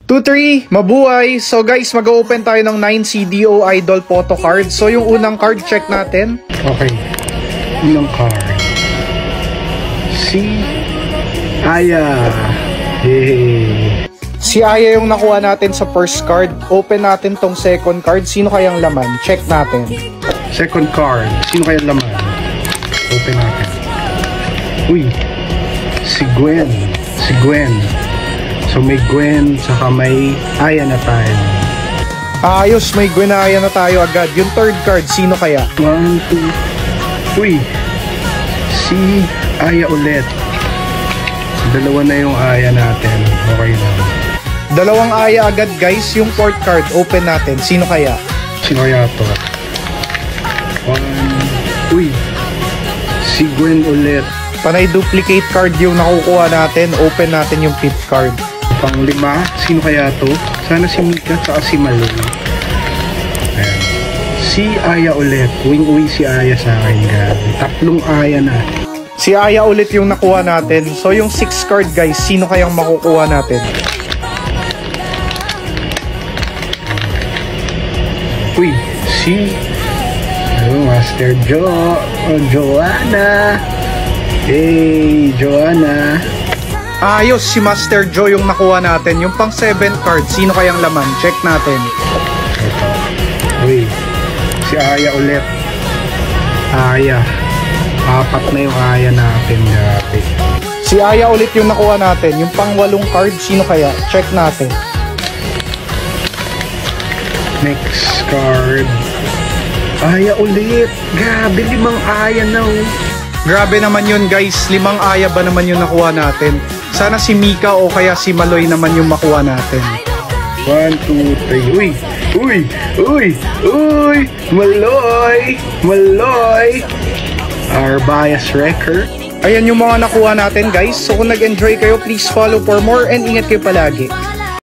2-3, mabuhay! So guys, mag-open tayo ng 9 CDO Idol photo card. So yung unang card, check natin. Okay, unang card. Si Aya. Hey. Si Aya yung nakuha natin sa first card. Open natin tong second card. Sino kayang laman? Check natin. Second card. Sino kayang laman? Open natin. Uy, si Gwen. Si Gwen. So may Gwen, saka may Aya na tayo. Ayos, may Gwen na Aya na tayo agad. Yung third card, sino kaya? 1, 2. Uy, si Aya ulit. Dalawa na yung Aya natin. Okay lang. Dalawang Aya agad guys. Yung fourth card, open natin. Sino kaya? Sino kaya to? 1. Uy, si Gwen ulit. Panay duplicate card yung nakukuha natin. Open natin yung fifth card. Pang-5, sino kaya to? Sana si Mika at si Maloy. Ayan. Si Aya ulit. Uwing-uwi si Aya sa akin. Tatlong Aya na. Si Aya ulit yung nakuha natin. So yung 6th card guys, sino kayang makukuha natin? Uy, si Master Joanna. Hey, Joanna. Ayos, si Master Joe yung nakuha natin. Yung pang 7th card, sino kayang laman? Check natin. Ito. Uy, si Aya ulit. Aya. 4 na yung Aya natin. Grabe. Si Aya ulit yung nakuha natin. Yung pang 8th card, sino kaya? Check natin. Next card. Aya ulit. Grabe, 5 Aya na. Grabe naman yun guys. 5 Aya ba naman yung nakuha natin? Sana si Mika o kaya si Maloy naman yung makuha natin. 1, 2, 3. Uy! Uy! Uy! Uy! Maloy! Maloy! Our bias wrecker. Ayan yung mga nakuha natin guys. So kung nag-enjoy kayo, please follow for more and ingat kayo palagi.